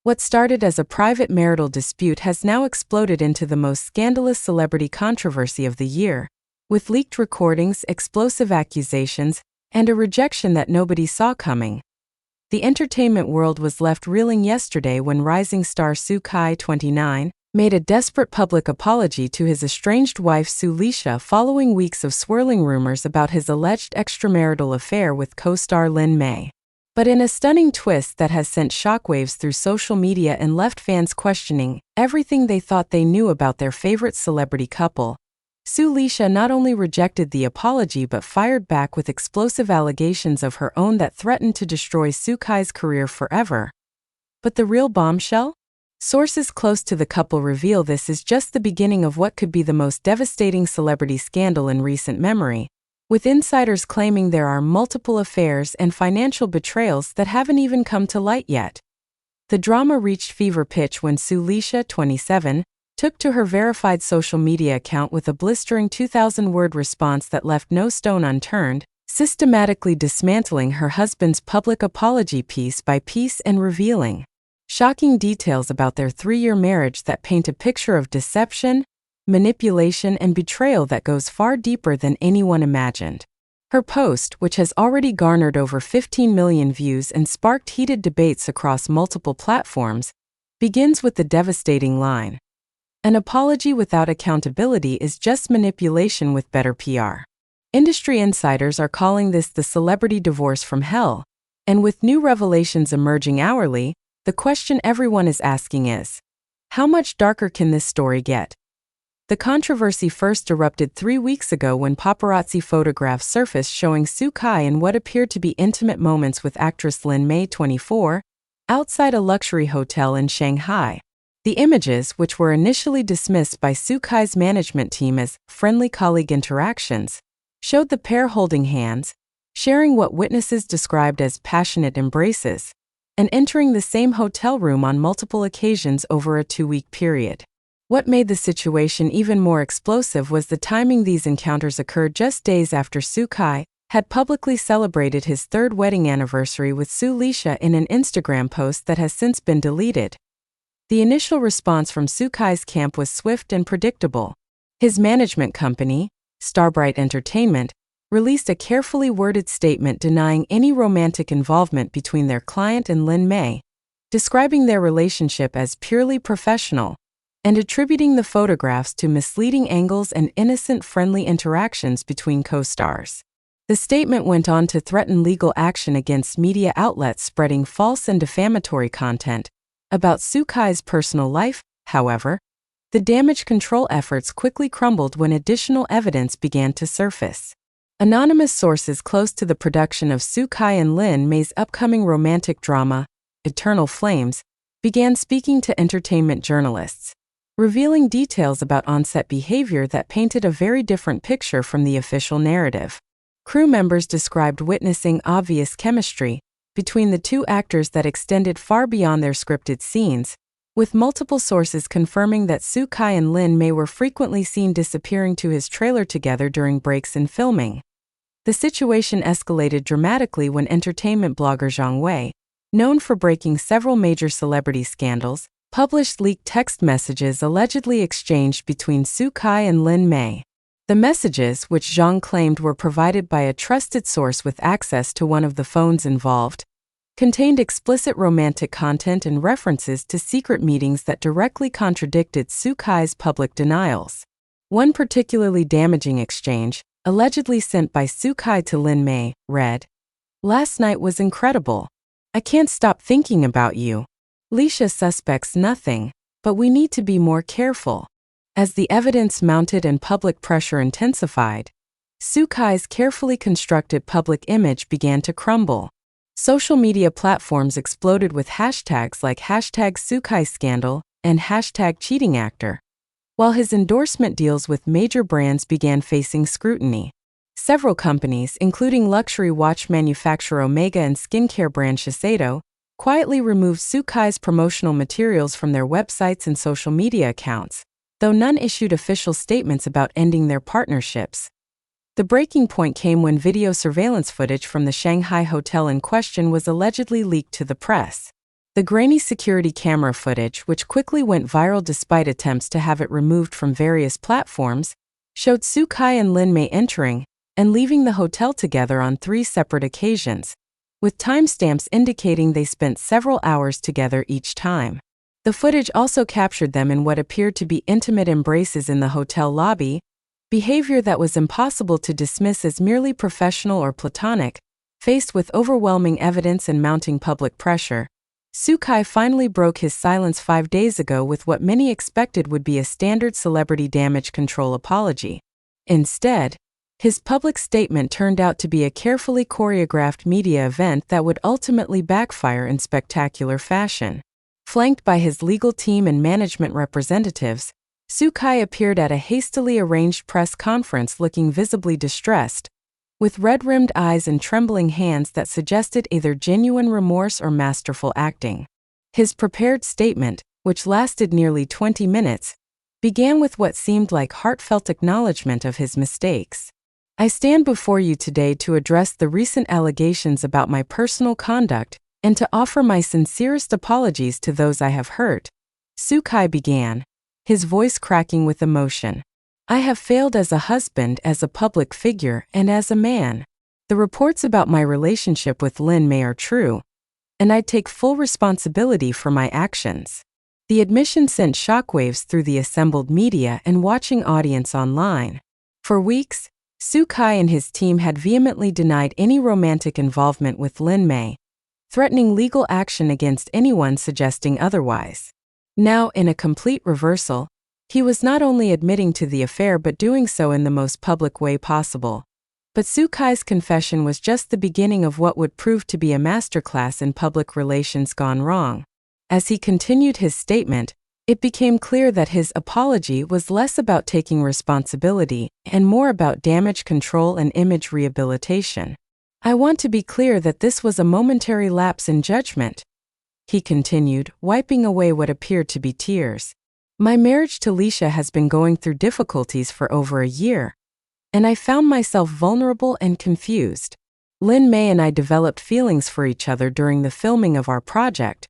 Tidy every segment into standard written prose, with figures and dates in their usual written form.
What started as a private marital dispute has now exploded into the most scandalous celebrity controversy of the year, with leaked recordings, explosive accusations, and a rejection that nobody saw coming. The entertainment world was left reeling yesterday when rising star Sue Kai, 29, made a desperate public apology to his estranged wife Lisha following weeks of swirling rumors about his alleged extramarital affair with co-star Lin May. But in a stunning twist that has sent shockwaves through social media and left fans questioning everything they thought they knew about their favorite celebrity couple, Lisha not only rejected the apology but fired back with explosive allegations of her own that threatened to destroy Sue Kai's career forever. But the real bombshell? Sources close to the couple reveal this is just the beginning of what could be the most devastating celebrity scandal in recent memory, with insiders claiming there are multiple affairs and financial betrayals that haven't even come to light yet. The drama reached fever pitch when Lisha, 27, took to her verified social media account with a blistering 2,000-word response that left no stone unturned, systematically dismantling her husband's public apology piece by piece and revealing shocking details about their 3-year marriage that paint a picture of deception, manipulation, and betrayal that goes far deeper than anyone imagined. Her post, which has already garnered over 15 million views and sparked heated debates across multiple platforms, begins with the devastating line, "An apology without accountability is just manipulation with better PR." Industry insiders are calling this the celebrity divorce from hell, and with new revelations emerging hourly, the question everyone is asking is, how much darker can this story get? The controversy first erupted 3 weeks ago when paparazzi photographs surfaced showing Sue Kai in what appeared to be intimate moments with actress Lin May, 24, outside a luxury hotel in Shanghai. The images, which were initially dismissed by Sue Kai's management team as friendly colleague interactions, showed the pair holding hands, sharing what witnesses described as passionate embraces, and entering the same hotel room on multiple occasions over a 2-week period. What made the situation even more explosive was the timing. These encounters occurred just days after Sue Kai had publicly celebrated his 3rd wedding anniversary with Lisha in an Instagram post that has since been deleted. The initial response from Sue Kai's camp was swift and predictable. His management company, Starbright Entertainment, released a carefully worded statement denying any romantic involvement between their client and Lin May, describing their relationship as purely professional, and attributing the photographs to misleading angles and innocent friendly interactions between co-stars. The statement went on to threaten legal action against media outlets spreading false and defamatory content about Sue Kai's personal life. However, the damage control efforts quickly crumbled when additional evidence began to surface. Anonymous sources close to the production of Sue Kai and Lin May's upcoming romantic drama, Eternal Flames, began speaking to entertainment journalists, revealing details about on-set behavior that painted a very different picture from the official narrative. Crew members described witnessing obvious chemistry between the two actors that extended far beyond their scripted scenes, with multiple sources confirming that Sue Kai and Lin May were frequently seen disappearing to his trailer together during breaks in filming. The situation escalated dramatically when entertainment blogger Zhang Wei, known for breaking several major celebrity scandals, published leaked text messages allegedly exchanged between Sue Kai and Lin May. The messages, which Zhang claimed were provided by a trusted source with access to one of the phones involved, contained explicit romantic content and references to secret meetings that directly contradicted Sue Kai's public denials. One particularly damaging exchange, allegedly sent by Sue Kai to Lin May, read, "Last night was incredible. I can't stop thinking about you. Lisha suspects nothing, but we need to be more careful." As the evidence mounted and public pressure intensified, Sue Kai's carefully constructed public image began to crumble. Social media platforms exploded with hashtags like #SueKaiScandal and #CheatingActor, while his endorsement deals with major brands began facing scrutiny. Several companies, including luxury watch manufacturer Omega and skincare brand Shiseido, quietly removed Sue Kai's promotional materials from their websites and social media accounts, though none issued official statements about ending their partnerships. The breaking point came when video surveillance footage from the Shanghai hotel in question was allegedly leaked to the press. The grainy security camera footage, which quickly went viral despite attempts to have it removed from various platforms, showed Soo-kai and Lin Mei entering and leaving the hotel together on 3 separate occasions, with timestamps indicating they spent several hours together each time. The footage also captured them in what appeared to be intimate embraces in the hotel lobby, behavior that was impossible to dismiss as merely professional or platonic. Faced with overwhelming evidence and mounting public pressure, Soo-kai finally broke his silence 5 days ago with what many expected would be a standard celebrity damage control apology. Instead, his public statement turned out to be a carefully choreographed media event that would ultimately backfire in spectacular fashion. Flanked by his legal team and management representatives, Soo-kai appeared at a hastily arranged press conference looking visibly distressed, with red-rimmed eyes and trembling hands that suggested either genuine remorse or masterful acting. His prepared statement, which lasted nearly 20 minutes, began with what seemed like heartfelt acknowledgement of his mistakes. I stand before you today to address the recent allegations about my personal conduct and to offer my sincerest apologies to those I have hurt, Soo-kai began, his voice cracking with emotion. I have failed as a husband, as a public figure, and as a man. The reports about my relationship with Lin Mei are true, and I take full responsibility for my actions. The admission sent shockwaves through the assembled media and watching audience online. For weeks, Soo-kai and his team had vehemently denied any romantic involvement with Lin Mei, threatening legal action against anyone suggesting otherwise. Now, in a complete reversal, he was not only admitting to the affair but doing so in the most public way possible. But Soo-kai's confession was just the beginning of what would prove to be a masterclass in public relations gone wrong. As he continued his statement, it became clear that his apology was less about taking responsibility and more about damage control and image rehabilitation. I want to be clear that this was a momentary lapse in judgment, he continued, wiping away what appeared to be tears. My marriage to Lisha has been going through difficulties for over a year, and I found myself vulnerable and confused. Lin Mei and I developed feelings for each other during the filming of our project,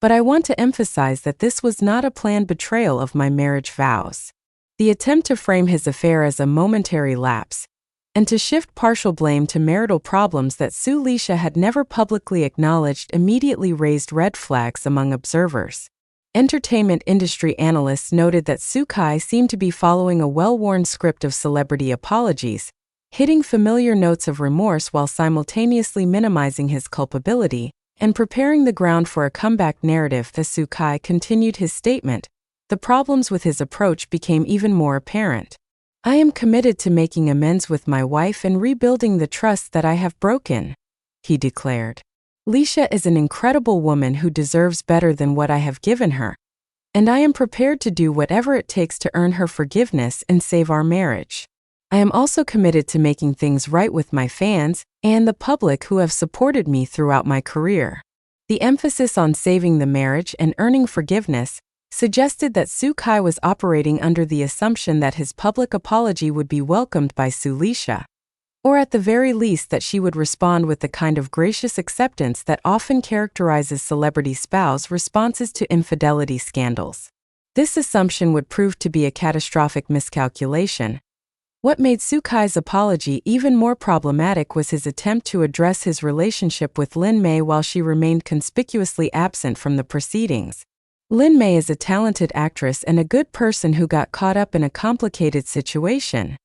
but I want to emphasize that this was not a planned betrayal of my marriage vows. The attempt to frame his affair as a momentary lapse and to shift partial blame to marital problems that Lisha had never publicly acknowledged immediately raised red flags among observers. Entertainment industry analysts noted that Soo-kai seemed to be following a well-worn script of celebrity apologies, hitting familiar notes of remorse while simultaneously minimizing his culpability and preparing the ground for a comeback narrative. As Soo-kai continued his statement, the problems with his approach became even more apparent. I am committed to making amends with my wife and rebuilding the trust that I have broken, he declared. Lisha is an incredible woman who deserves better than what I have given her, and I am prepared to do whatever it takes to earn her forgiveness and save our marriage. I am also committed to making things right with my fans and the public who have supported me throughout my career. The emphasis on saving the marriage and earning forgiveness suggested that Soo-kai was operating under the assumption that his public apology would be welcomed by Lisha, or at the very least that she would respond with the kind of gracious acceptance that often characterizes celebrity spouse responses to infidelity scandals. This assumption would prove to be a catastrophic miscalculation. What made Soo-kai's apology even more problematic was his attempt to address his relationship with Lin Mei while she remained conspicuously absent from the proceedings. Lin Mei is a talented actress and a good person who got caught up in a complicated situation,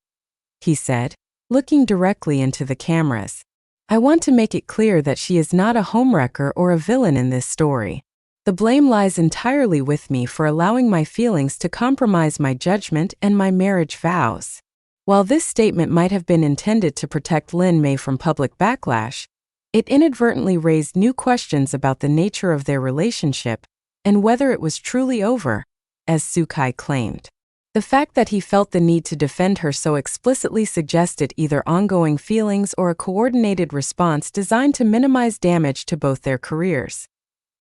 he said, looking directly into the cameras. I want to make it clear that she is not a homewrecker or a villain in this story. The blame lies entirely with me for allowing my feelings to compromise my judgment and my marriage vows. While this statement might have been intended to protect Lin Mei from public backlash, it inadvertently raised new questions about the nature of their relationship and whether it was truly over, as Soo-kai claimed. The fact that he felt the need to defend her so explicitly suggested either ongoing feelings or a coordinated response designed to minimize damage to both their careers.